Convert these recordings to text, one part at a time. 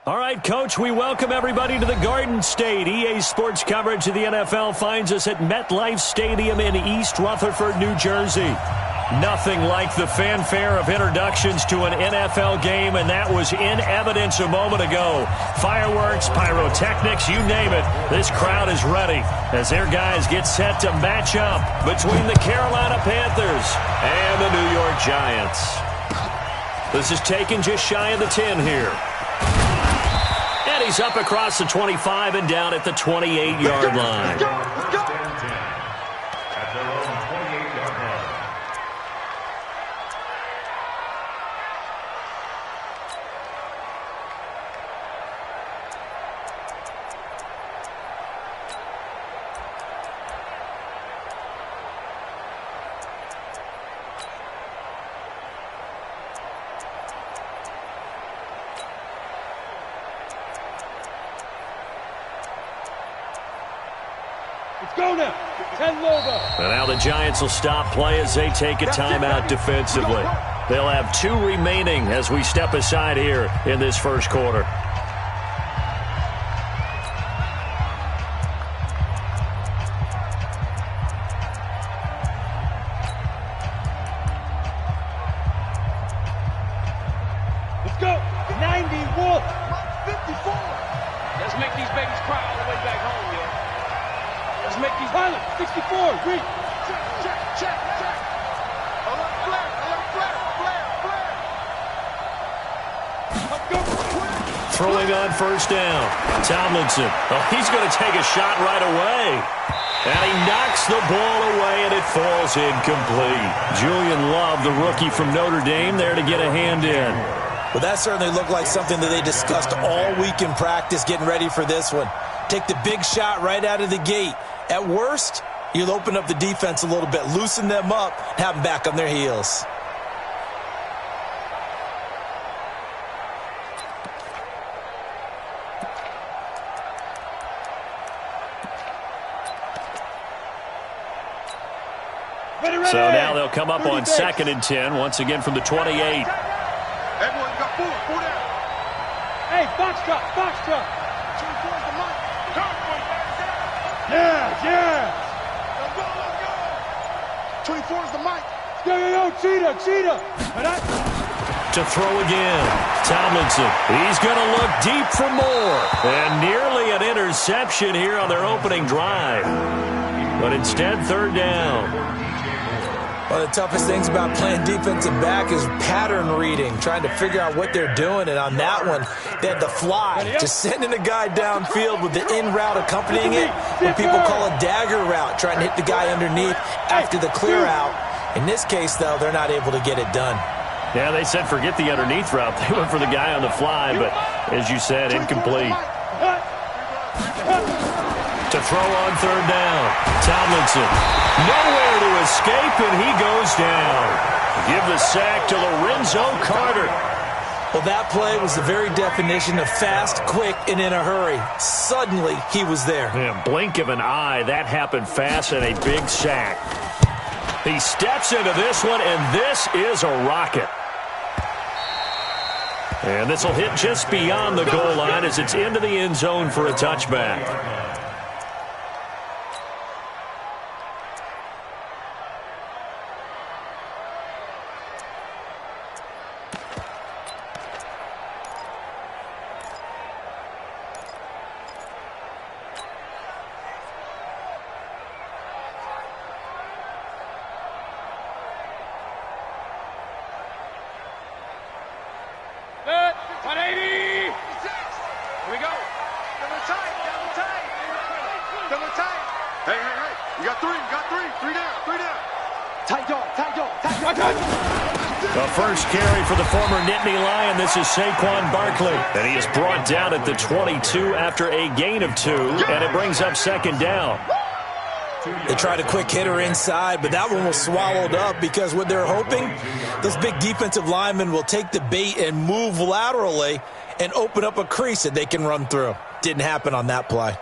All right, Coach, we welcome everybody to the Garden State. EA Sports coverage of the NFL finds us at MetLife Stadium in East Rutherford, New Jersey. Nothing like the fanfare of introductions to an NFL game, and that was in evidence a moment ago. Fireworks, pyrotechnics, you name it. This crowd is ready as their guys get set to match up between the Carolina Panthers and the New York Giants. This is taken just shy of the 10 here. And he's up across the 25 and down at the 28-yard line. Go now. 10 over. And now the Giants will stop play as they take a timeout defensively. They'll have 2 remaining as we step aside here in this first quarter. Let's go. 91. 54. Let's make these babies cry all the way back home, yo. Let's make these pilot. 64. Read. Check. Alert, flare. Let's go. Throwing on first down. Tomlinson. Oh, he's going to take a shot right away. And he knocks the ball away, and it falls incomplete. Julian Love, the rookie from Notre Dame, there to get a hand in. Well, that certainly looked like something that they discussed all week in practice, getting ready for this one. Take the big shot right out of the gate. At worst, you'll open up the defense a little bit, loosen them up, have them back on their heels. So now they'll come up on 2nd and 10, once again from the 28. Everyone got 4 down. Hey, box truck. 24's the mic. Yeah. Let's go. 24's the mic. Yo, cheetah. To throw again. Tomlinson. He's going to look deep for more. And nearly an interception here on their opening drive. But instead, 3rd down. One of the toughest things about playing defensive back is pattern reading, trying to figure out what they're doing. And on that one, they had the fly, just sending a guy downfield with the in route accompanying it, what people call a dagger route, trying to hit the guy underneath after the clear out. In this case, though, they're not able to get it done. Yeah, they said forget the underneath route. They went for the guy on the fly, but as you said, incomplete. To throw on 3rd down. Tomlinson. Nowhere to escape, and he goes down. Give the sack to Lorenzo Carter. Well, that play was the very definition of fast, quick, and in a hurry. Suddenly, he was there. Yeah, blink of an eye. That happened fast, and a big sack. He steps into this one, and this is a rocket. And this will hit just beyond the goal line as it's into the end zone for a touchback. The first carry for the former Nittany Lion. This is Saquon Barkley. And he is brought down at the 22 after a gain of 2. And it brings up 2nd down. They tried a quick hitter inside, but that one was swallowed up because what they're hoping, those big defensive linemen will take the bait and move laterally and open up a crease that they can run through. Didn't happen on that play.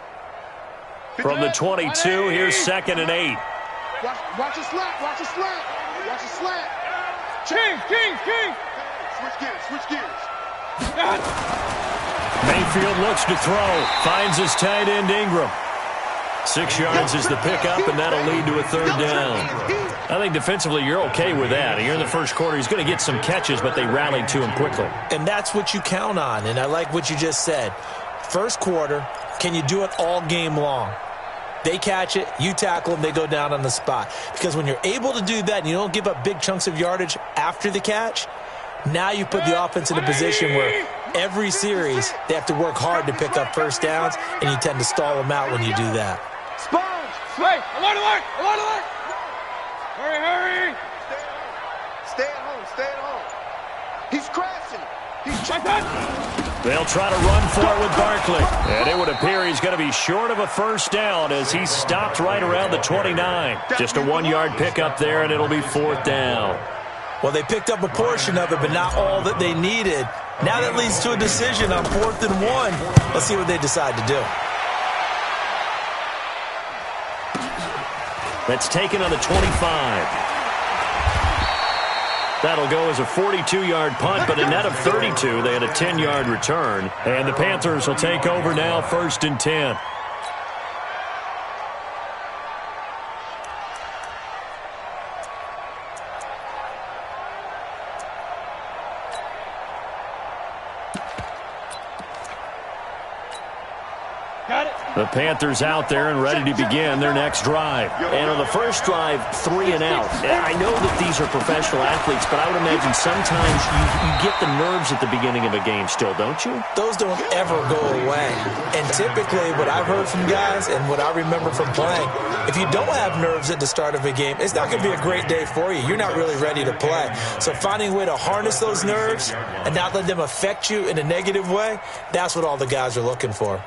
From the 22, here's 2nd and 8. Watch a slant. Watch a slant. King. Switch gears. Mayfield looks to throw. Finds his tight end Ingram. 6 yards is the pickup, and that'll lead to a third down. I think defensively you're okay with that. Here in the first quarter, he's going to get some catches, but they rallied to him quickly. And that's what you count on, and I like what you just said. First quarter, can you do it all game long? They catch it, you tackle them, they go down on the spot. Because when you're able to do that and you don't give up big chunks of yardage after the catch, now you put the offense in a position where every series they have to work hard to pick up first downs, and you tend to stall them out when you do that. Sponge! Hey, alert, alert! Alert, alert! Hurry, hurry! Stay at home, stay at home. He's crashing. He's checking. They'll try to run for it with Barkley. And it would appear he's going to be short of a first down as he stopped right around the 29. Just a 1-yard pickup there, and it'll be 4th down. Well, they picked up a portion of it, but not all that they needed. Now that leads to a decision on 4th and 1. Let's see what they decide to do. That's taken on the 25. That'll go as a 42-yard punt, but a net of 32. They had a 10-yard return. And the Panthers will take over now, 1st and 10. Got it. The Panthers out there and ready to begin their next drive. And on the first drive, 3 and out. I know that these are professional athletes, but I would imagine sometimes you get the nerves at the beginning of a game still, don't you? Those don't ever go away. And typically what I've heard from guys and what I remember from playing, if you don't have nerves at the start of a game, it's not going to be a great day for you. You're not really ready to play. So finding a way to harness those nerves and not let them affect you in a negative way, that's what all the guys are looking for.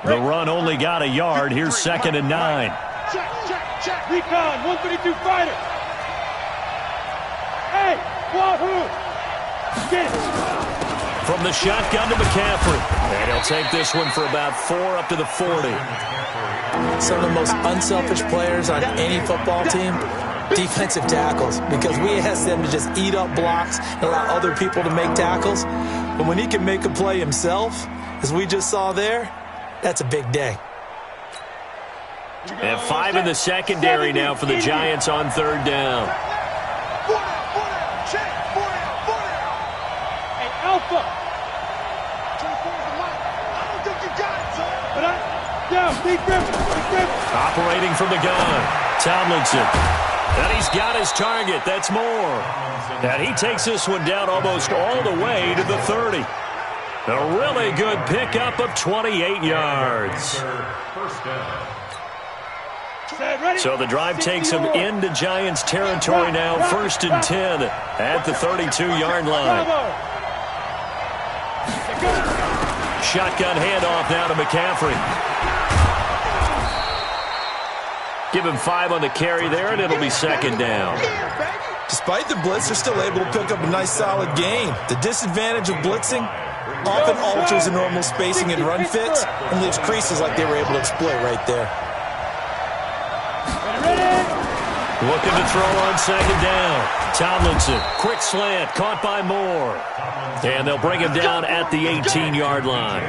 The run only got a yard. Here's 2nd and 9. Check, check, check. Recon, 132 fighter. Hey, Wahoo! Get it. From the shotgun to McCaffrey. And he'll take this one for about 4 up to the 40. Some of the most unselfish players on any football team, defensive tackles, because we ask them to just eat up blocks and allow other people to make tackles. But when he can make a play himself, as we just saw there, that's a big day. And 5 in the secondary now for the Giants on 3rd down. Hey, Alpha. I don't think you got it, son. But down, Big Griffin. Operating from the gun, Tomlinson. And he's got his target. That's more. And he takes this one down almost all the way to the 30. A really good pickup of 28 yards. So the drive takes him into Giants territory now, 1st and 10 at the 32-yard line. Shotgun handoff now to McCaffrey. Give him 5 on the carry there, and it'll be 2nd down. Despite the blitz, they're still able to pick up a nice solid gain. The disadvantage of blitzing often alters the normal spacing and run fits and leaves creases like they were able to exploit right there. Looking to throw on 2nd down. Tomlinson, quick slant, caught by Moore. And they'll bring him down at the 18-yard line.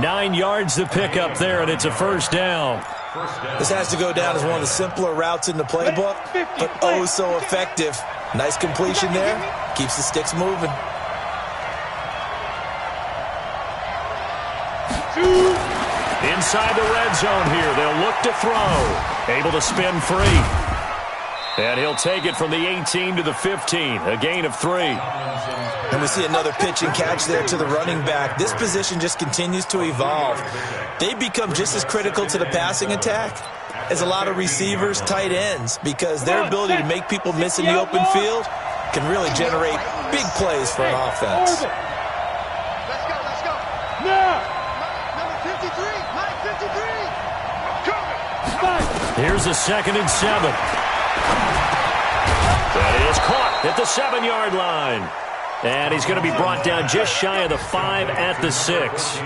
9 yards to pick up there, and it's a 1st down. This has to go down as one of the simpler routes in the playbook, but oh so effective. Nice completion there. Keeps the sticks moving. Inside the red zone here. They'll look to throw. Able to spin free. And he'll take it from the 18 to the 15. A gain of 3. And we see another pitch and catch there to the running back. This position just continues to evolve. They become just as critical to the passing attack as a lot of receivers, tight ends, because their ability to make people miss in the open field can really generate big plays for an offense. Let's go, let's go. Now. Number 53, Mike 53. Coming. Here's a 2nd and 7. That is caught at the 7-yard line. And he's going to be brought down just shy of the 5 at the 6.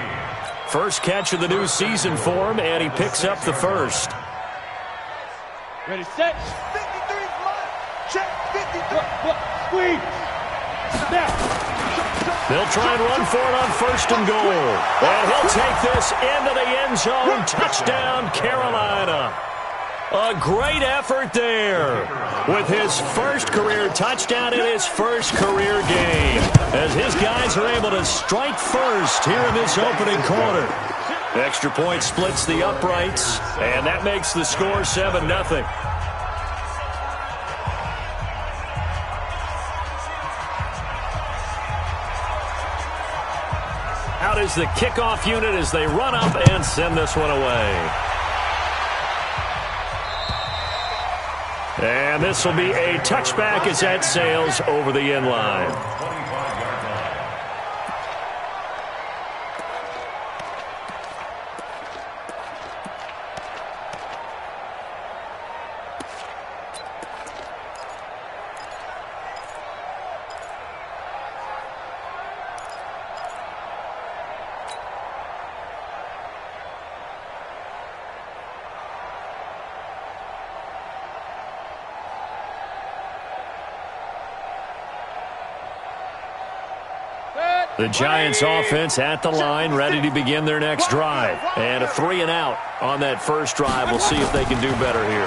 First catch of the new season for him, and he picks up the 1st. Ready, set. 53, check, 53. Squeeze. They'll try and run for it on 1st and goal. And he'll take this into the end zone. Touchdown, Carolina. A great effort there with his first career touchdown in his first career game, as his guys are able to strike first here in this opening quarter. Extra point splits the uprights, and that makes the score 7-0. Out is the kickoff unit as they run up and send this one away. And this will be a touchback as that sails over the end line. The Giants offense at the line, ready to begin their next drive. And a 3-and-out on that first drive. We'll see if they can do better here.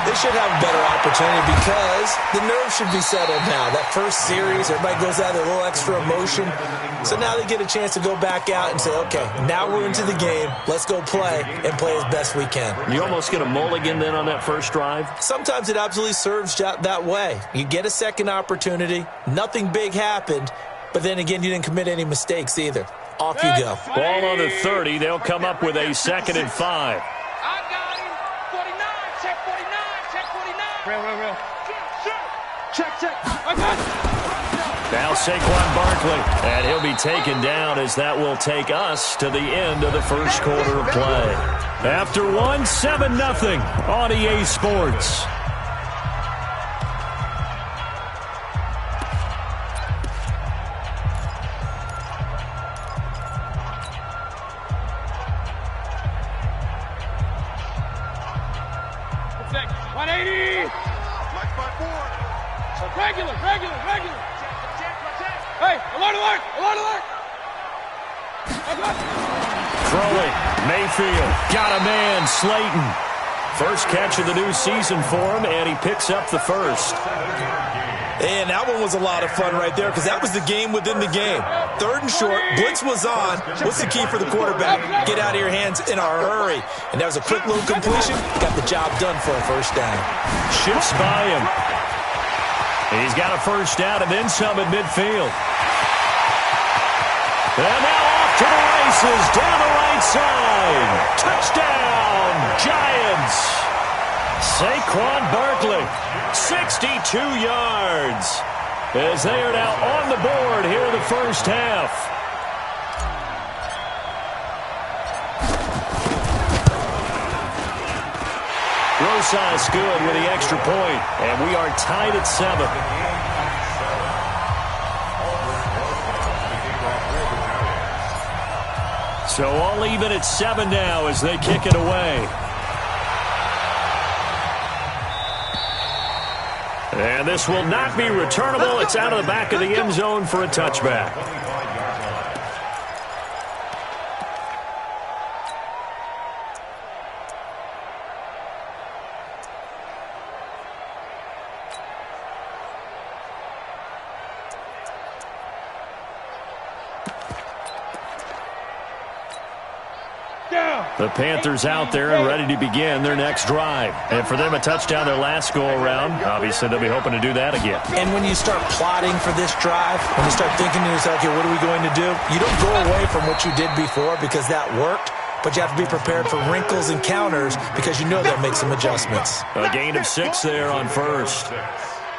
They should have a better opportunity because the nerves should be settled now. That first series, everybody goes out with a little extra emotion. So now they get a chance to go back out and say, okay, now we're into the game. Let's go play and play as best we can. You almost get a mulligan then on that first drive? Sometimes it absolutely serves that way. You get a second opportunity. Nothing big happened. But then again, you didn't commit any mistakes either. Off you go. Ball on the 30. They'll come up with a 2nd and 5. I got him. 49. Check 49. Check 49. Real. Check. I got it. Now Saquon Barkley. And he'll be taken down as that will take us to the end of the first quarter of play. After one, 7-0 on EA Sports. Regular. Hey, alert. Throwing. Mayfield. Got a man. Slayton. First catch of the new season for him, and he picks up the first. And that one was a lot of fun right there because that was the game within the game. 3rd and short. Blitz was on. What's the key for the quarterback? Get out of your hands in a hurry. And that was a quick little completion. Got the job done for a first down. Shifts by him. He's got a first down and then some at midfield. And now off to the races down the right side. Touchdown, Giants. Saquon Barkley, 62 yards. As they are now on the board here in the first half. Rosas good with the extra point, and we are tied at 7. So all even at 7 now as they kick it away. And this will not be returnable. It's out of the back of the end zone for a touchback. The Panthers out there and ready to begin their next drive. And for them, a touchdown their last go-around. Obviously, they'll be hoping to do that again. And when you start plotting for this drive, when you start thinking to yourself, okay, what are we going to do? You don't go away from what you did before because that worked, but you have to be prepared for wrinkles and counters because you know they'll make some adjustments. A gain of 6 there on first.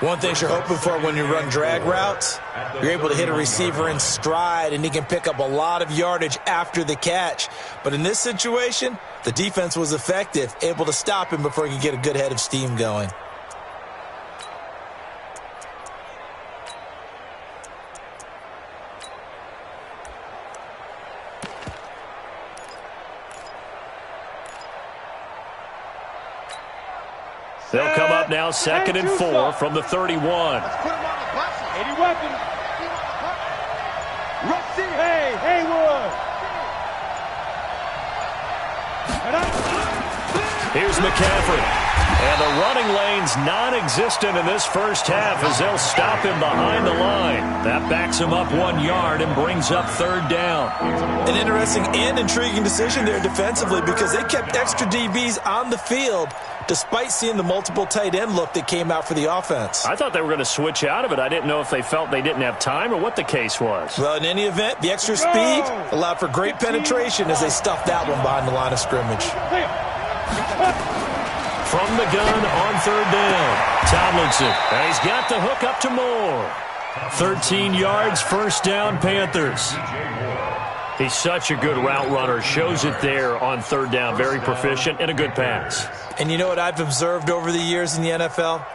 One thing you're hoping for when you run drag routes, you're able to hit a receiver in stride, and he can pick up a lot of yardage after the catch. But in this situation, the defense was effective, able to stop him before he could get a good head of steam going. They'll come up now 2nd and 4 from the 31. 80 weapons. Here's McCaffrey. And the running lane's non-existent in this first half as they'll stop him behind the line. That backs him up 1 yard and brings up third down. An interesting and intriguing decision there defensively because they kept extra DBs on the field despite seeing the multiple tight end look that came out for the offense. I thought they were going to switch out of it. I didn't know if they felt they didn't have time or what the case was. Well, in any event, the extra speed allowed for great penetration as they stuffed that one behind the line of scrimmage. From the gun on third down, Tomlinson. And he's got the hook up to Moore. 13 yards, first down, Panthers. He's such a good route runner. Shows it there on third down. Very proficient and a good pass. And you know what I've observed over the years in the NFL?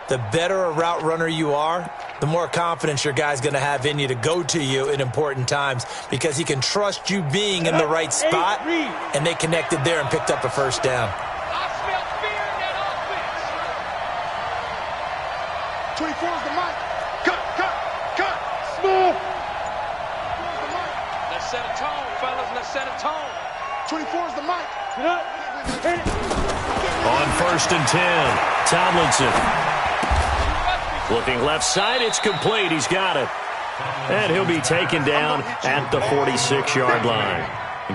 The better a route runner you are, the more confidence your guy's going to have in you to go to you in important times because he can trust you being in the right spot, and they connected there and picked up a first down. 24 is the mic. Cut. Small. Let's set a tone, fellas. Let's set a tone. 24 is the mic. On first and 10, Tomlinson. Looking left side, it's complete. He's got it. And he'll be taken down at the 46-yard line.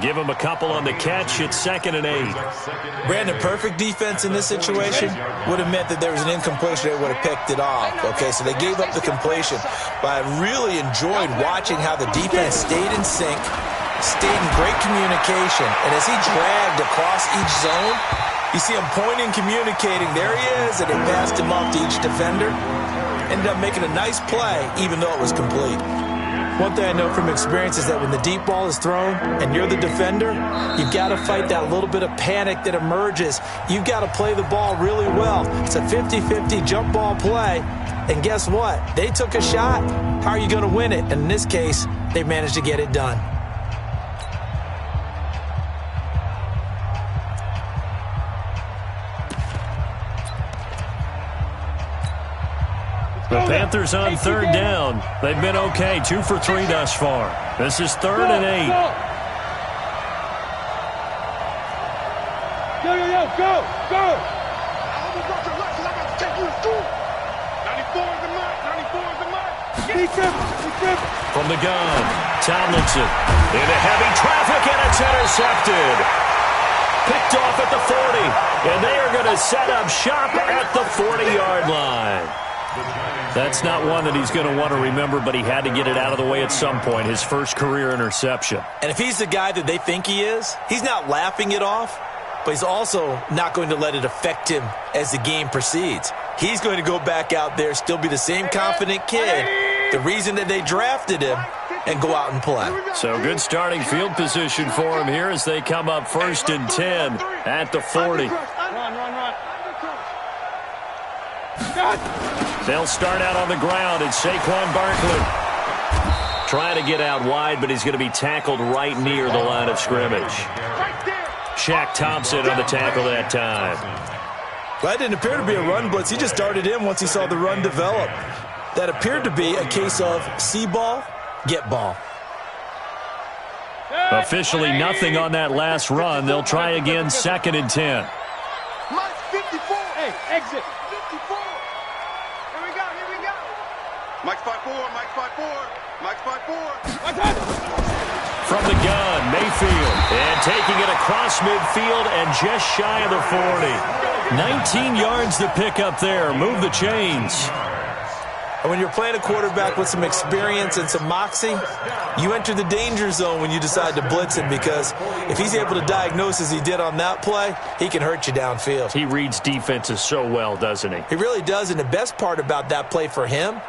Give him a couple on the catch. It's 2nd and 8. Brandon, perfect defense in this situation would have meant that there was an incompletion. They would have picked it off. Okay, so they gave up the completion. But I really enjoyed watching how the defense stayed in sync, stayed in great communication. And as he dragged across each zone, you see him pointing, communicating. There he is, and it passed him off to each defender. Ended up making a nice play, even though it was complete. One thing I know from experience is that when the deep ball is thrown and you're the defender, you've got to fight that little bit of panic that emerges. You've got to play the ball really well. It's a 50-50 jump ball play. And guess what? They took a shot. How are you going to win it? And in this case, they managed to get it done. The Panthers on third down. They've been okay, 2 for 3 thus far. This is 3rd and 8. Go. 94 is the mic. From the gun, Tomlinson into heavy traffic, and it's intercepted. Picked off at the 40, and they are going to set up shop at the 40-yard line. That's not one that he's going to want to remember, but he had to get it out of the way at some point, his first career interception. And if he's the guy that they think he is, he's not laughing it off, but he's also not going to let it affect him as the game proceeds. He's going to go back out there, still be the same confident kid, the reason that they drafted him, and go out and play. So good starting field position for him here as they come up 1st and 10 at the 40. Run. They'll start out on the ground. It's Saquon Barkley. Trying to get out wide, but he's going to be tackled right near the line of scrimmage. Shaq Thompson on the tackle that time. Well, that didn't appear to be a run blitz. He just darted in once he saw the run develop. That appeared to be a case of see ball, get ball. Officially nothing on that last run. They'll try again 2nd and 10. Mike's 54. Hey, exit. 54. Here we go. Mike's 5'4", Mike's 5'4". From the gun, Mayfield. And taking it across midfield and just shy of the 40. 19 yards to pick up there. Move the chains. And when you're playing a quarterback with some experience and some moxie, you enter the danger zone when you decide to blitz him, because if he's able to diagnose as he did on that play, he can hurt you downfield. He reads defenses so well, doesn't he? He really does, and the best part about that play for him,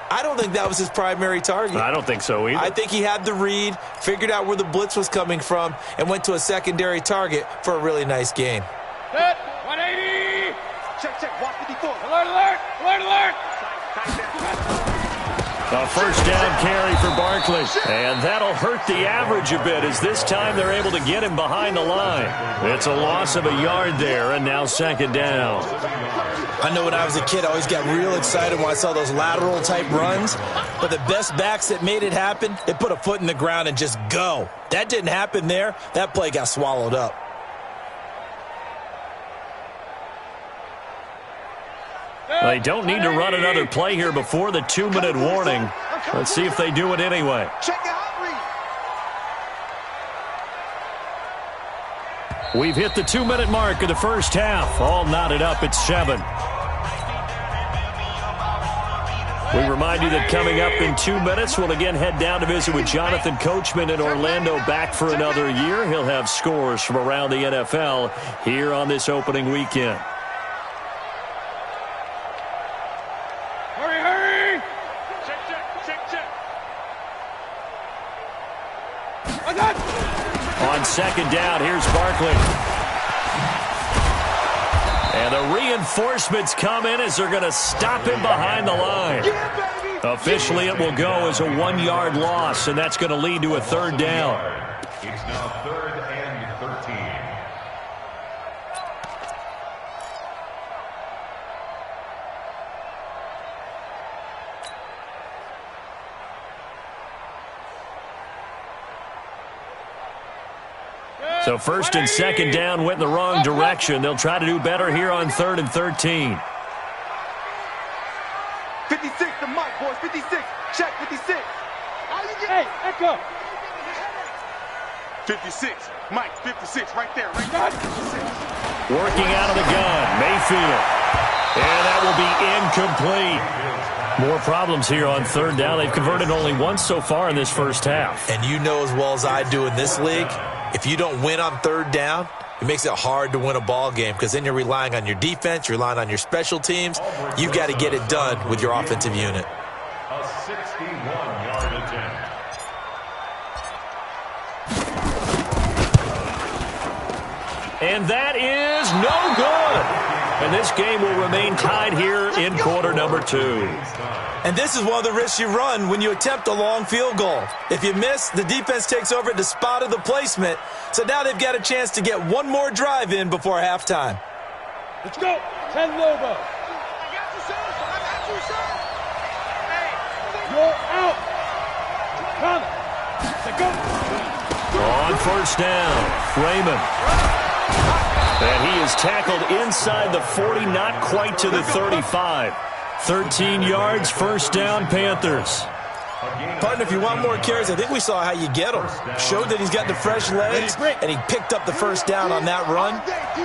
I don't think that was his primary target. I don't think so either. I think he had the read, figured out where the blitz was coming from, and went to a secondary target for a really nice gain. Set. 180. Check. Watch 54. Alert. A first down carry for Barkley. And that'll hurt the average a bit, as this time they're able to get him behind the line. It's a loss of a yard there, and now 2nd down. I know when I was a kid, I always got real excited when I saw those lateral-type runs. But the best backs that made it happen, they put a foot in the ground and just go. That didn't happen there. That play got swallowed up. They don't need to run another play here before the 2-minute warning. Let's see if they do it anyway. We've hit the 2-minute mark of the first half. All knotted up at 7. We remind you that coming up in 2 minutes, we'll again head down to visit with Jonathan Coachman in Orlando, back for another year. He'll have scores from around the NFL here on this opening weekend. Hurry! Check. On second down, here's Barkley. And the reinforcements come in as they're going to stop him behind the line. Officially, it will go as a 1-yard loss, and that's going to lead to a third down. It's now 3rd and 13. So first and second down went in the wrong direction. They'll try to do better here on 3rd and 13. 56 to Mike, boys. 56. Check 56. Hey, echo. 56. Mike, 56. Right there. Right there. 56. Working out of the gun, Mayfield. And that will be incomplete. More problems here on 3rd down. They've converted only once so far in this first half. And you know as well as I do in this league, if you don't win on 3rd down, it makes it hard to win a ball game because then you're relying on your defense, you're relying on your special teams. You've got to get it done with your offensive unit. A 61-yard attempt. And that is no good. And this game will remain tied here in quarter number 2. And this is one of the risks you run when you attempt a long field goal. If you miss, the defense takes over at the spot of the placement. So now they've got a chance to get one more drive in before halftime. Let's go. 10 Lobo. You're out. Come. Let's go. On first down, Raymond. And he is tackled inside the 40, not quite to the 35. 13 yards, first down, Panthers. Partner, if you want more carries, I think we saw how you get him. Showed that he's got the fresh legs, and he picked up the first down on that run.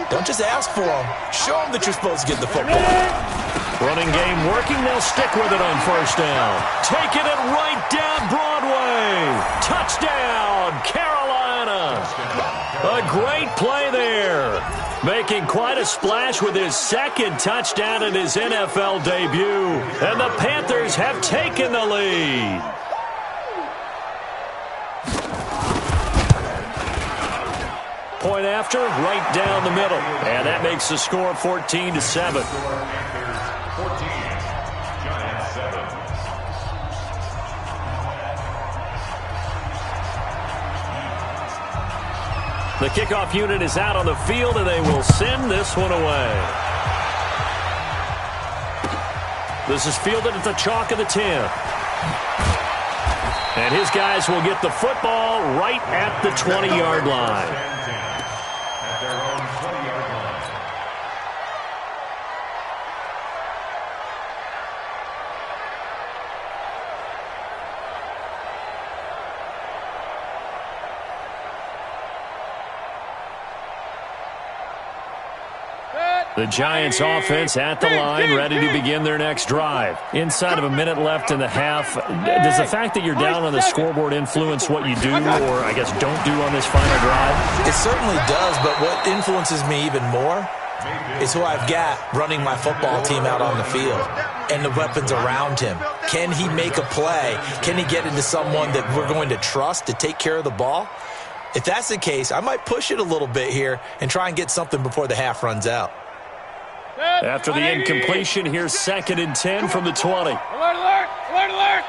Don't just ask for him. Show him that you're supposed to get the football. Running game working. They'll stick with it on first down. Taking it right down Broadway. Touchdown, Carolina. A great play there. Making quite a splash with his second touchdown in his NFL debut. And the Panthers have taken the lead. Point after, right down the middle. And that makes the score 14-7. 14, Giants 7. The kickoff unit is out on the field, and they will send this one away. This is fielded at the chalk of the 10. And his guys will get the football right at the 20-yard line. At their own 20-yard line. The Giants offense at the line, ready to begin their next drive. Inside of a minute left in the half, does the fact that you're down on the scoreboard influence what you do, or I guess don't do on this final drive? It certainly does, but what influences me even more is who I've got running my football team out on the field and the weapons around him. Can he make a play? Can he get into someone that we're going to trust to take care of the ball? If that's the case, I might push it a little bit here and try and get something before the half runs out. After the incompletion, here's 2nd and 10 from the 20. Alert, alert, alert, alert.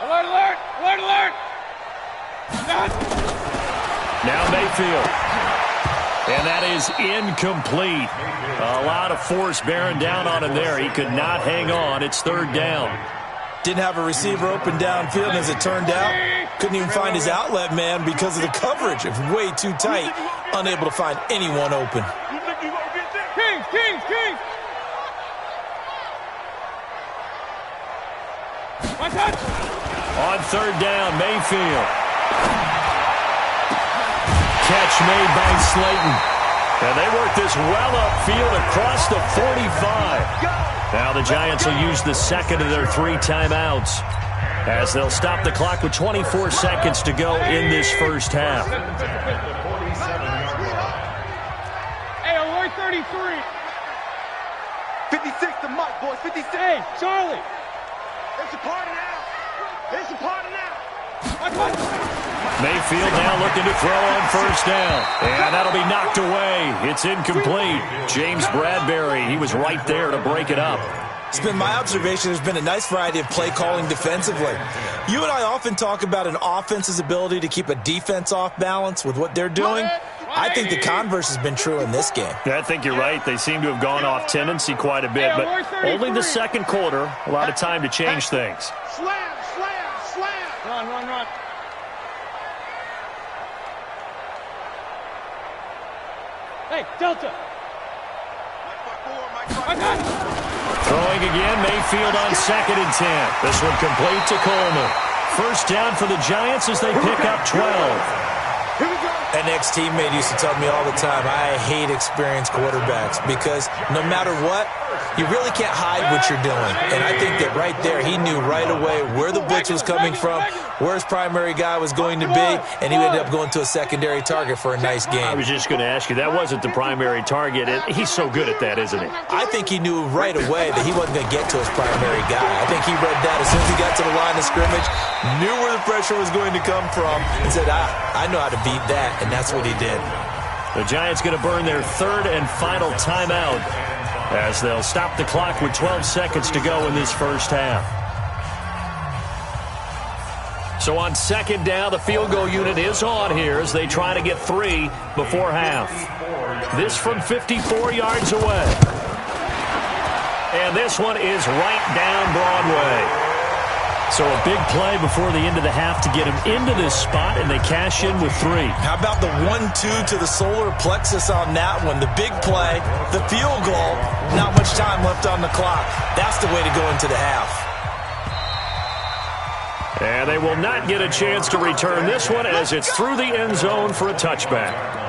Alert, alert, alert, alert. Now Mayfield. And that is incomplete. A lot of force bearing down on him there. He could not hang on. It's 3rd down. Didn't have a receiver open downfield, and as it turned out, couldn't even find his outlet man because of the coverage. It was way too tight, unable to find anyone open. Kings, Kings, Kings. On third down, Mayfield. Catch made by Slayton. And they work this well upfield across the 45. Now the Giants will use the second of their 3 timeouts as they'll stop the clock with 24 seconds to go in this first half. Hey, Lloyd 33. 56 to Mike, boys. 56. Hey, Charlie. It's a party now. It's a party now. Mayfield now looking to throw on first down. And that'll be knocked away. It's incomplete. James Bradbury, he was right there to break it up. It's been my observation there's been a nice variety of play calling defensively. You and I often talk about an offense's ability to keep a defense off balance with what they're doing. I think the converse has been true in this game. Yeah, I think you're right. They seem to have gone off tendency quite a bit, but only the second quarter. A lot of time to change things. Slam, slam, slam. Run. Hey, Delta. Throwing again, Mayfield on 2nd and 10. This one complete to Coleman. First down for the Giants as they pick up 12. An ex-teammate used to tell me all the time, I hate experienced quarterbacks because no matter what, you really can't hide what you're doing. And I think that right there, he knew right away where the blitz was coming from, where his primary guy was going to be, and he ended up going to a secondary target for a nice game. I was just going to ask you, that wasn't the primary target. He's so good at that, isn't he? I think he knew right away that he wasn't going to get to his primary guy. I think he read that as soon as he got to the line of scrimmage, knew where the pressure was going to come from, and said, I know how to beat that, and that's what he did. The Giants going to burn their 3rd and final timeout as they'll stop the clock with 12 seconds to go in this first half. So on 2nd down, the field goal unit is on here as they try to get 3 before half. This from 54 yards away. And this one is right down Broadway. So a big play before the end of the half to get him into this spot, and they cash in with 3. How about the 1-2 to the solar plexus on that one? The big play, the field goal, not much time left on the clock. That's the way to go into the half. And they will not get a chance to return this one as it's through the end zone for a touchback.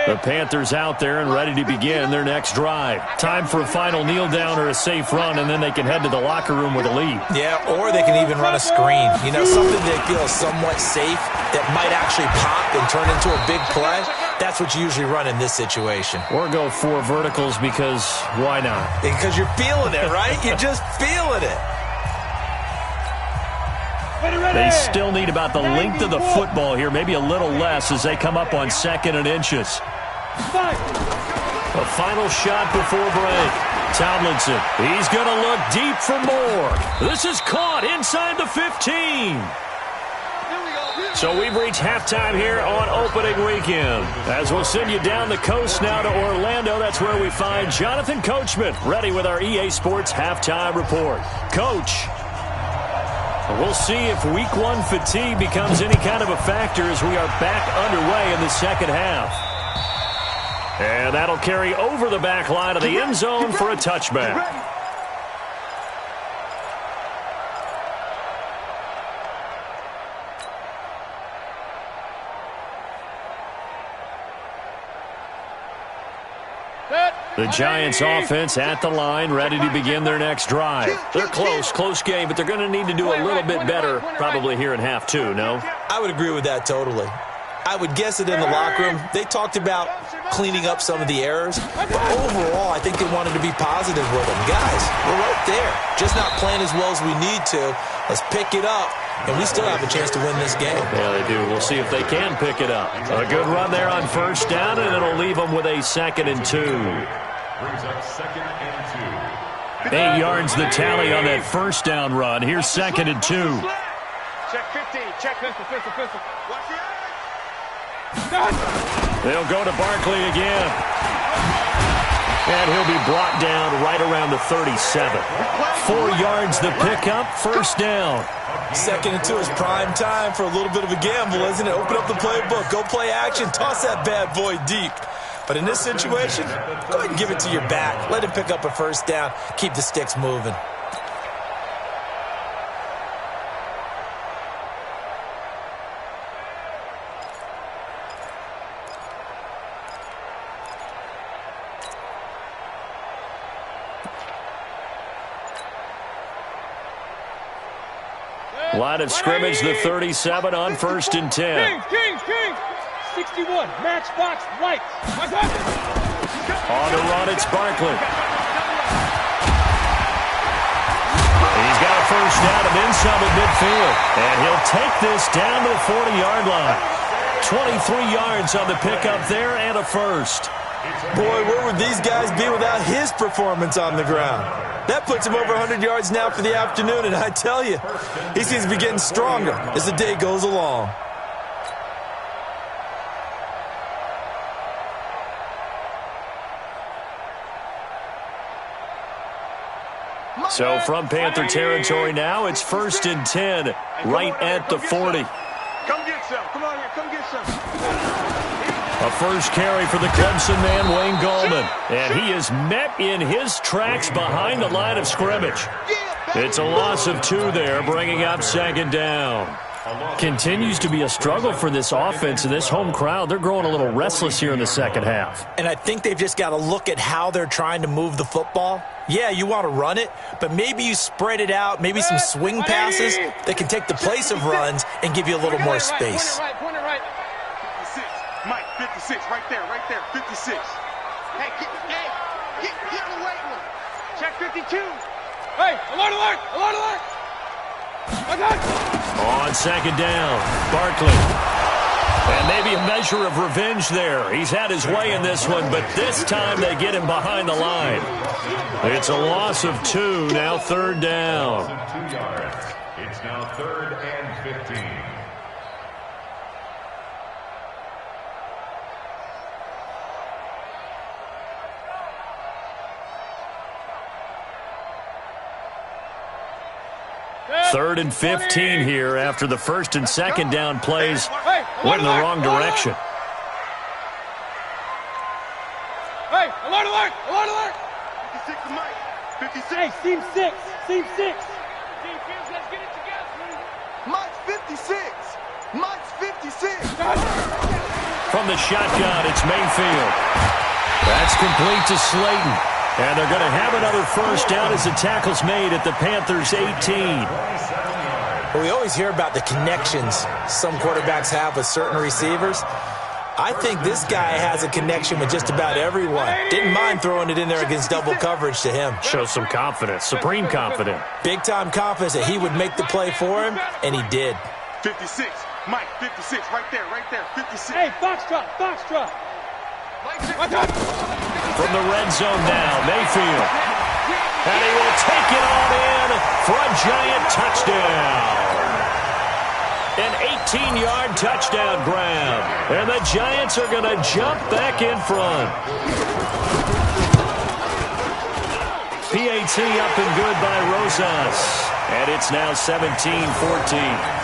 The Panthers out there and ready to begin their next drive. Time for a final kneel down or a safe run, and then they can head to the locker room with a lead. Yeah, or they can even run a screen. You know, something they feel somewhat safe that might actually pop and turn into a big play. That's what you usually run in this situation. Or go 4 verticals because why not? Because you're feeling it, right? You're just feeling it. They still need about the length of the football here, maybe a little less as they come up on 2nd and inches. A final shot before break. Tomlinson, he's going to look deep for more. This is caught inside the 15. So we've reached halftime here on opening weekend. As we'll send you down the coast now to Orlando, that's where we find Jonathan Coachman ready with our EA Sports halftime report. Coach, we'll see if week 1 fatigue becomes any kind of a factor as we are back underway in the second half. And that'll carry over the back line of the end zone for a touchback. The Giants offense at the line, ready to begin their next drive. They're close game, but they're going to need to do a little bit better probably here in half 2, no? I would agree with that totally. I would guess that in the locker room, they talked about cleaning up some of the errors, but overall, I think they wanted to be positive with them. Guys, we're right there, just not playing as well as we need to. Let's pick it up, and we still have a chance to win this game. Yeah, they do. We'll see if they can pick it up. A good run there on first down, and it'll leave them with a 2nd and 2. Brings up 2nd and 2. 8 yards the tally on that first down run. Here's 2nd and 2. Check 15. Check pistol. Watch it. They'll go to Barkley again. And he'll be brought down right around the 37. 4 yards the pickup, first down. Second into his prime time for a little bit of a gamble, isn't it? Open up the playbook, go play action, toss that bad boy deep. But in this situation, go ahead and give it to your back. Let him pick up a first down, keep the sticks moving. Line of scrimmage, the 37 on 1st and 10. King. 61, matchbox, lights. On the run, it's Barkley. He's got a first down of inside the midfield. And he'll take this down to the 40-yard line. 23 yards on the pickup there and a first. Boy, where would these guys be without his performance on the ground? That puts him over 100 yards now for the afternoon, and I tell you, he seems to be getting stronger as the day goes along. So from Panther territory now, it's 1st and 10, right at the 40. Come get some. Come on here. Come get some. A first carry for the Clemson man, Wayne Gallman. And he is met in his tracks behind the line of scrimmage. It's a loss of 2 there, bringing up 2nd down. Continues to be a struggle for this offense and this home crowd. They're growing a little restless here in the second half. And I think they've just got to look at how they're trying to move the football. Yeah, you want to run it, but maybe you spread it out, maybe some swing passes that can take the place of runs and give you a little more space. Point it right. 56. Mike, 56. Right there. 56. Hey, get the weight room. Check 52. Hey, alert. On 2nd down, Barkley. And maybe a measure of revenge there. He's had his way in this one, but this time they get him behind the line. It's a loss of 2, now 3rd down. 2 yards. It's now 3rd and 15. Third and 15 here after the 1st and 2nd down plays went in the wrong direction. Hey, alert. 56 to Mike. 56. Hey, seam 6. Let's get it together. Mike's 56. Mike's 56. From the shotgun, it's Mayfield. That's complete to Slayton. And they're going to have another first down as the tackle's made at the Panthers' 18. Well, we always hear about the connections some quarterbacks have with certain receivers. I think this guy has a connection with just about everyone. Didn't mind throwing it in there against double coverage to him. Shows some confidence, supreme confidence. Big-time confidence that he would make the play for him, and he did. 56. Mike, 56. Right there. 56. Hey, Foxtrot. From the red zone now, Mayfield. And he will take it on in for a giant touchdown. An 18-yard touchdown grab. And the Giants are going to jump back in front. PAT up and good by Rosas. And it's now 17-14.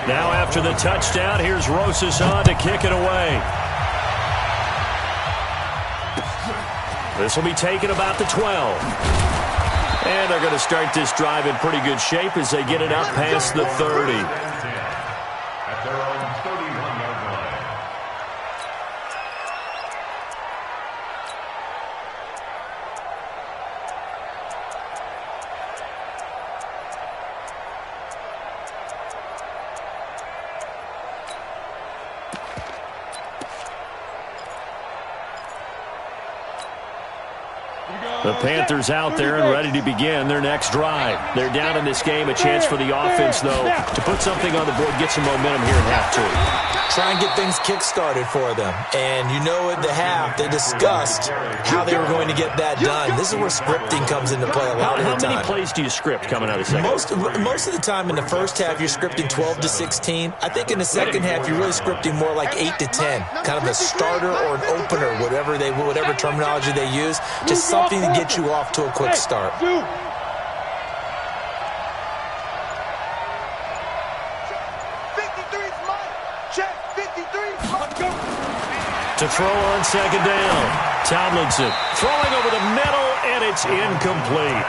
Now after the touchdown, here's Rosas on to kick it away. This will be taken about the 12. And they're going to start this drive in pretty good shape as they get it up past the 30. At their own 31-yard line. Here we go. The Panthers out there and ready to begin their next drive. They're down in this game. A chance for the offense, though, to put something on the board, get some momentum here at half two. Try and get things kick-started for them. And you know at the half, they discussed how they were going to get that done. This is where scripting comes into play a lot of the time. How many plays do you script coming out of the second? Most of the time in the first half, you're scripting 12 to 16. I think in the second half, you're really scripting more like 8 to 10. Kind of a starter or an opener, whatever terminology they use. Just something to get you off to a quick start. To throw on second down. Tomlinson throwing over the middle, and it's incomplete.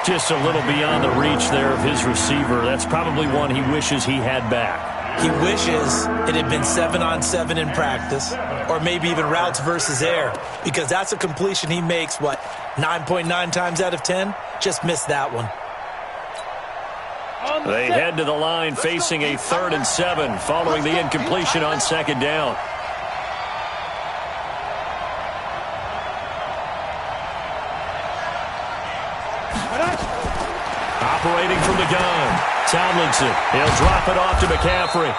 Just a little beyond the reach there of his receiver. That's probably one he wishes he had back. He wishes it had been 7-on-7 in practice, or maybe even routes versus air, because that's a completion he makes, 9.9 times out of 10? Just missed that one. They head to the line facing a 3rd and 7 following the incompletion on second down. Operating from the gun, Tomlinson. He'll drop it off to McCaffrey.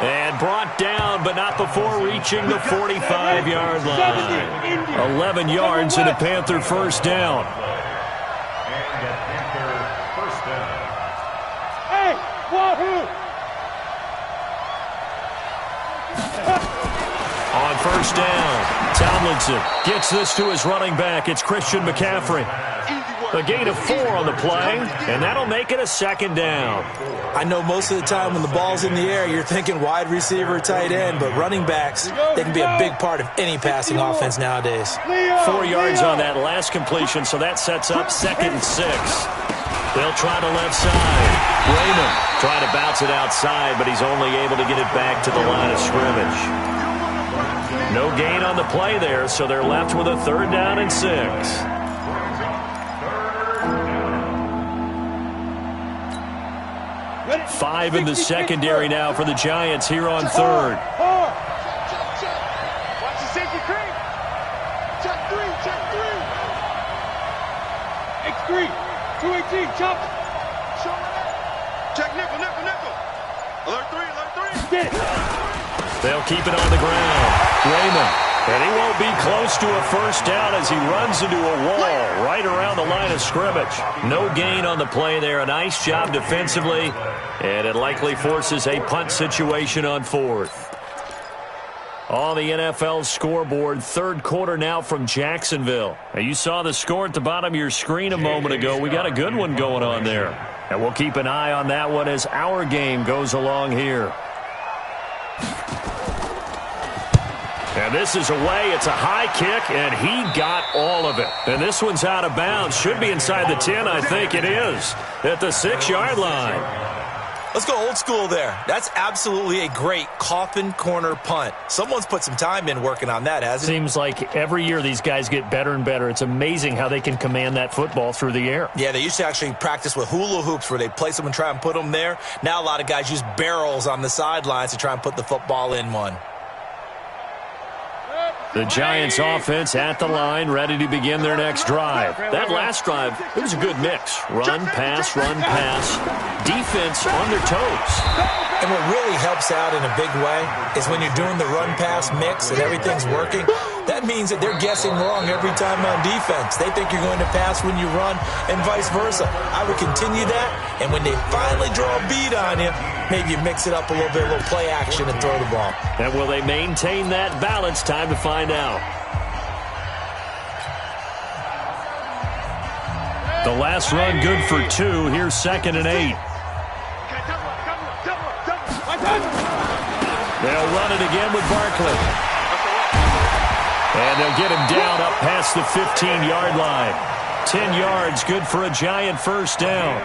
And brought down, but not before reaching the 45-yard line. 11 yards and a Panther first down. Hey, Wahoo! On first down, Tomlinson gets this to his running back. It's Christian McCaffrey. A gain of 4 on the play, and that'll make it a second down. I know most of the time when the ball's in the air, you're thinking wide receiver, tight end, but running backs, they can be a big part of any passing offense nowadays. 4 yards on that last completion, so that sets up 2nd and 6. They'll try to left side. Raymond trying to bounce it outside, but he's only able to get it back to the line of scrimmage. No gain on the play there, so they're left with a 3rd down and 6. Five in the secondary now for the Giants here on 3rd. Watch the safety creep. Check 3, check 3. X3, 218, chop. Check nickel. Alert 3. Get it. They'll keep it on the ground. Raymond. And he won't be close to a first down as he runs into a wall right around the line of scrimmage. No gain on the play there. A nice job defensively. And it likely forces a punt situation on 4th. On the NFL scoreboard, 3rd quarter now from Jacksonville. Now you saw the score at the bottom of your screen a moment ago. We got a good one going on there. And we'll keep an eye on that one as our game goes along here. And this is away. It's a high kick, and he got all of it. And this one's out of bounds. Should be inside the 10, I think it is, at the 6-yard line. Let's go old school there. That's absolutely a great coffin corner punt. Someone's put some time in working on that, hasn't it? Seems like every year these guys get better and better. It's amazing how they can command that football through the air. Yeah, they used to actually practice with hula hoops where they place them and try and put them there. Now a lot of guys use barrels on the sidelines to try and put the football in one. The Giants offense at the line, ready to begin their next drive. That last drive, it was a good mix. Run, pass, defense on their toes. And what really helps out in a big way is when you're doing the run-pass mix and everything's working, that means that they're guessing wrong every time on defense. They think you're going to pass when you run and vice versa. I would continue that, and when they finally draw a beat on you, maybe you mix it up a little bit, a little play action and throw the ball. And will they maintain that balance? Time to find out. The last run good for 2. Here's 2nd and 8. They'll run it again with Barkley. And they'll get him down up past the 15-yard line. 10 yards, good for a Giant first down.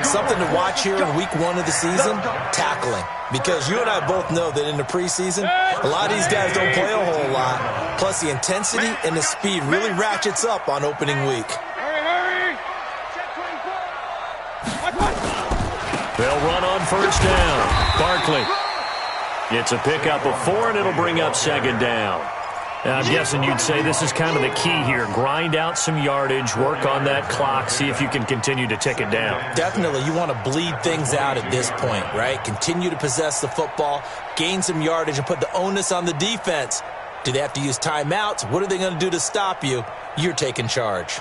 Something to watch here in week 1 of the season, tackling. Because you and I both know that in the preseason, a lot of these guys don't play a whole lot. Plus, the intensity and the speed really ratchets up on opening week. Hurry. They'll run on first down. Barkley. It's a pickup of 4, and it'll bring up 2nd down. I'm guessing you'd say this is kind of the key here. Grind out some yardage, work on that clock, see if you can continue to tick it down. Definitely. You want to bleed things out at this point, right? Continue to possess the football, gain some yardage, and put the onus on the defense. Do they have to use timeouts? What are they going to do to stop you? You're taking charge.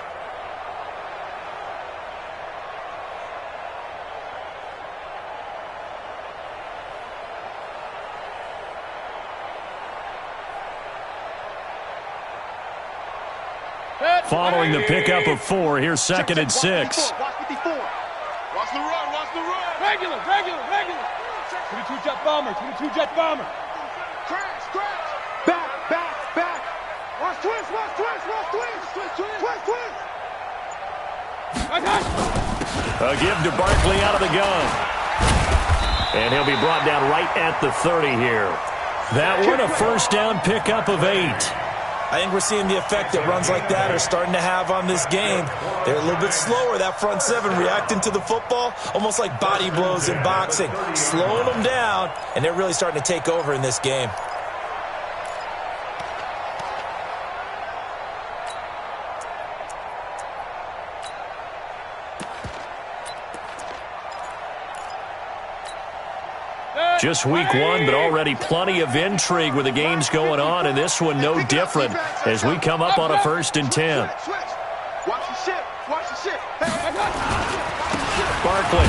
Following the pickup of 4, here's 2nd and 6. Watch 54. Watch the run, watch the run. Regular. 22 jet bomber. Crash. Back. Watch twist. A give to Barkley out of the gun. And he'll be brought down right at the 30 here. That one a first down pickup of 8. I think we're seeing the effect that runs like that are starting to have on this game. They're a little bit slower, that front 7, reacting to the football, almost like body blows in boxing, slowing them down, and they're really starting to take over in this game. Just week 1, but already plenty of intrigue with the games going on, and this one no different as we come up on a 1st and 10. Watch the shit. Barkley.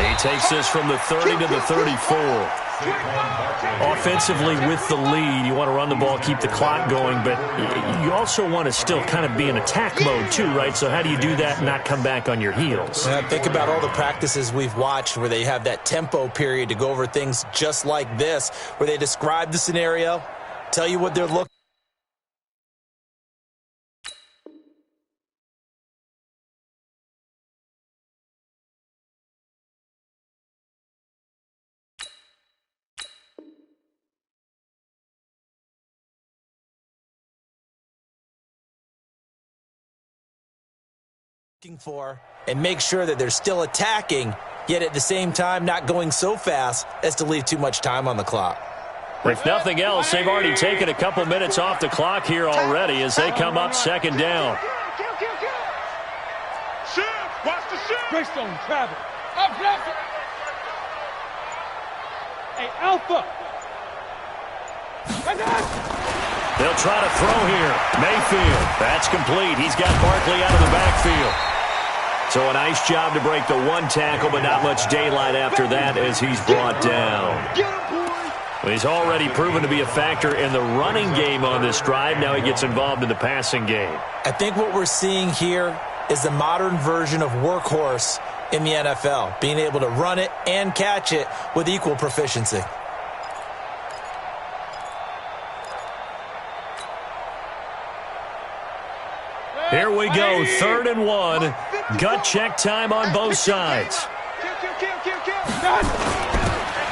He takes this from the 30 to the 34. Offensively with the lead, you want to run the ball, keep the clock going, but you also want to still kind of be in attack mode too, right? So how do you do that and not come back on your heels? Think about all the practices we've watched where they have that tempo period to go over things just like this, where they describe the scenario, tell you what they're looking for, and make sure that they're still attacking, yet at the same time not going so fast as to leave too much time on the clock. If nothing else, they've already taken a couple minutes off the clock here already as they come up 2nd down. Watch the shit. Greystone travel. Up. Hey, Alpha. They'll try to throw here. Mayfield. That's complete. He's got Barkley out of the backfield. So a nice job to break the 1 tackle, but not much daylight after that as he's brought down. Well, he's already proven to be a factor in the running game on this drive. Now he gets involved in the passing game. I think what we're seeing here is the modern version of workhorse in the NFL, being able to run it and catch it with equal proficiency. Here we go, 3rd and 1. Gut check time on both sides.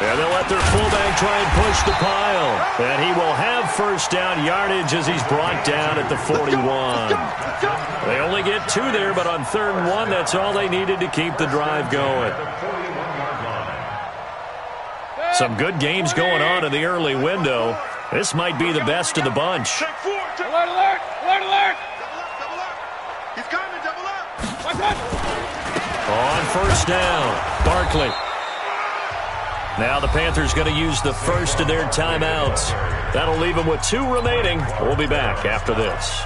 And they'll let their fullback try and push the pile. And he will have first down yardage as he's brought down at the 41. They only get 2 there, but on 3rd and 1, that's all they needed to keep the drive going. Some good games going on in the early window. This might be the best of the bunch. Alert. He's coming, double up. On first down, Barkley. Now the Panthers going to use the first of their timeouts. That'll leave them with 2 remaining. We'll be back after this.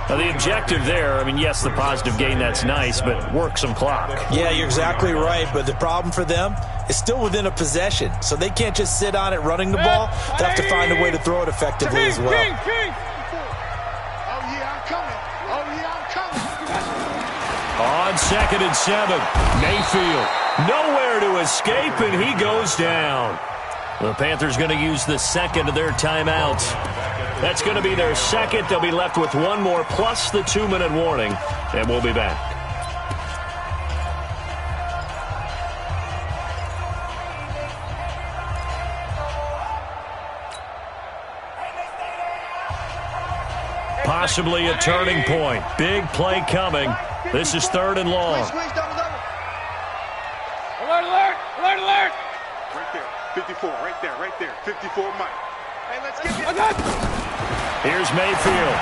Now the objective there, I mean, yes, the positive gain, that's nice, but work some clock. Yeah, you're exactly right, but the problem for them is still within a possession, so they can't just sit on it running the ball. They have to find a way to throw it effectively as well. On 2nd and 7, Mayfield. Nowhere to escape, and he goes down. The Panthers going to use the 2nd of their timeouts. That's going to be their 2nd. They'll be left with 1 more plus the 2-minute warning, and we'll be back. Possibly a turning point. Big play coming. This is 3rd and long. Alert. Right there. 54, right there. 54, Mike. Here's Mayfield.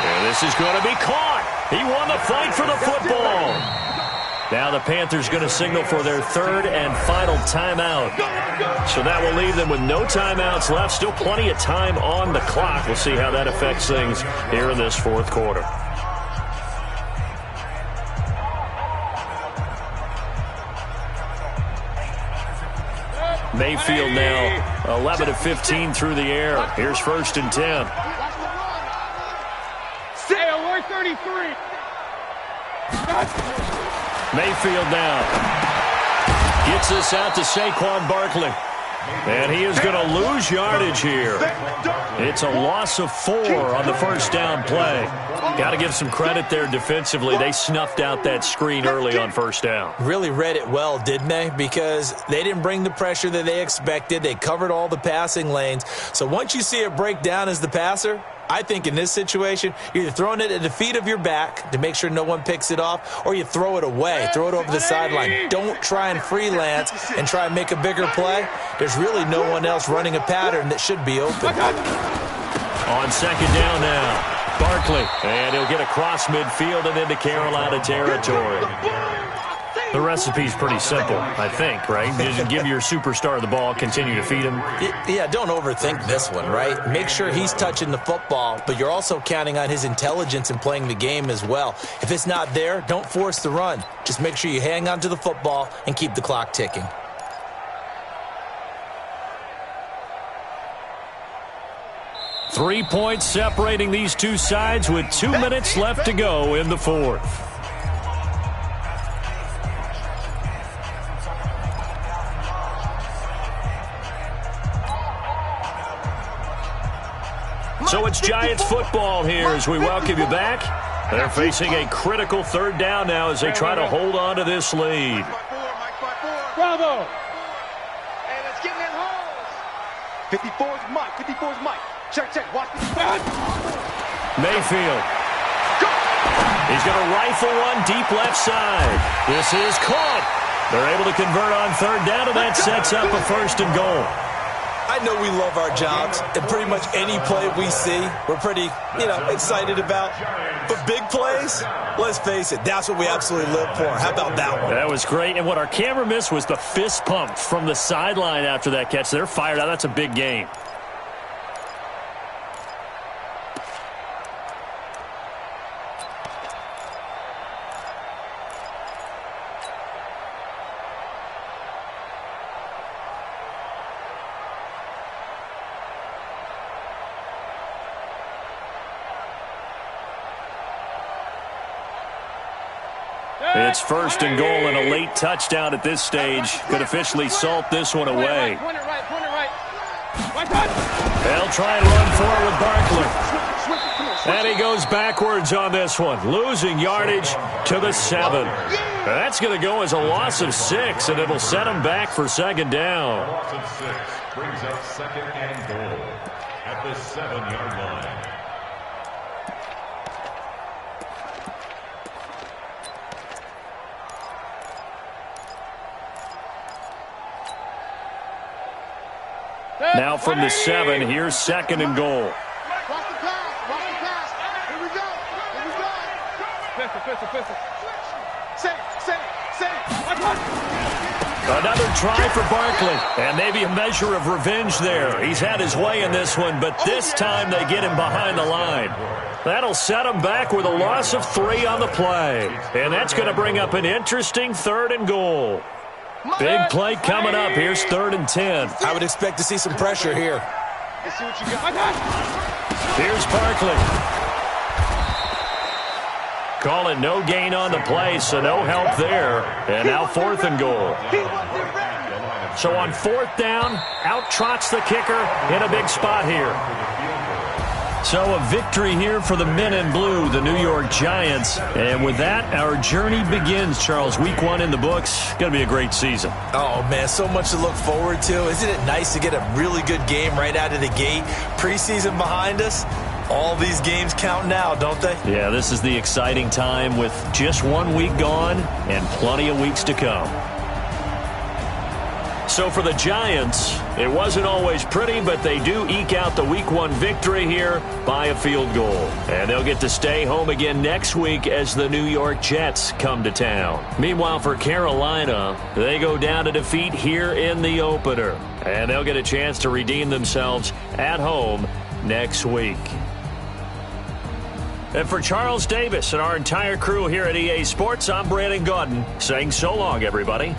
And this is going to be caught. He won the fight for the football. Now the Panthers going to signal for their third and final timeout. So that will leave them with no timeouts left. Still plenty of time on the clock. We'll see how that affects things here in this fourth quarter. Mayfield now 11 of 15 through the air. Here's 1st and 10. We're 33. Mayfield now gets this out to Saquon Barkley. And he is going to lose yardage here. It's a loss of 4 on the first down play. Got to give some credit there defensively. They snuffed out that screen early on first down. Really read it well, didn't they? Because they didn't bring the pressure that they expected. They covered all the passing lanes. So once you see it break down as the passer, I think in this situation, you're either throwing it at the feet of your back to make sure no one picks it off, or you throw it away, throw it over the sideline. Don't try and freelance and try and make a bigger play. There's really no one else running a pattern that should be open. On second down now, Barkley, and he'll get across midfield and into Carolina territory. The recipe's pretty simple, I think, right? Just give your superstar the ball, continue to feed him. Yeah, don't overthink this one, right? Make sure he's touching the football, but you're also counting on his intelligence in playing the game as well. If it's not there, don't force the run. Just make sure you hang on to the football and keep the clock ticking. Three points separating these two sides with 2 minutes left to go in the fourth. So it's Giants football here as we welcome you back. They're facing a critical third down now as they try to hold on to this lead. Bravo! Hey, let's get in that holes. 54's Mike. 54's Mike. Check. Watch this. Mayfield. He's going to rifle one deep left side. This is caught. They're able to convert on third down, and that sets up a 1st and goal. I know we love our jobs, and pretty much any play we see, we're pretty, excited about. But big plays, let's face it, that's what we absolutely live for. How about that one? That was great, and what our camera missed was the fist pump from the sideline after that catch. They're fired out. That's a big game. It's 1st and goal and a late touchdown at this stage. Could officially salt this one away. Point it right. They'll try and run forward with Barkley. And he goes backwards on this one, losing yardage to the 7. That's going to go as a loss of 6, and it'll set him back for second down. A loss of 6 brings up 2nd and goal at the 7-yard line. Now from the 7, here's 2nd and goal. Watch the pass. Here we go. Pistol. Say. Another try for Barkley, and maybe a measure of revenge there. He's had his way in this one, but this time they get him behind the line. That'll set him back with a loss of 3 on the play, and that's going to bring up an interesting 3rd and goal. Big play coming up. Here's 3rd and 10. I would expect to see some pressure here. Let's see what you got. Here's Barkley. Call it no gain on the play, so no help there. And now 4th and goal. So on 4th down, out trots the kicker in a big spot here. So a victory here for the men in blue, the New York Giants. And with that, our journey begins, Charles. Week 1 in the books. Going to be a great season. Oh, man, so much to look forward to. Isn't it nice to get a really good game right out of the gate? Preseason behind us. All these games count now, don't they? Yeah, this is the exciting time with just 1 week gone and plenty of weeks to come. So for the Giants, it wasn't always pretty, but they do eke out the Week 1 victory here by a field goal. And they'll get to stay home again next week as the New York Jets come to town. Meanwhile, for Carolina, they go down to defeat here in the opener. And they'll get a chance to redeem themselves at home next week. And for Charles Davis and our entire crew here at EA Sports, I'm Brandon Gaudin saying so long, everybody.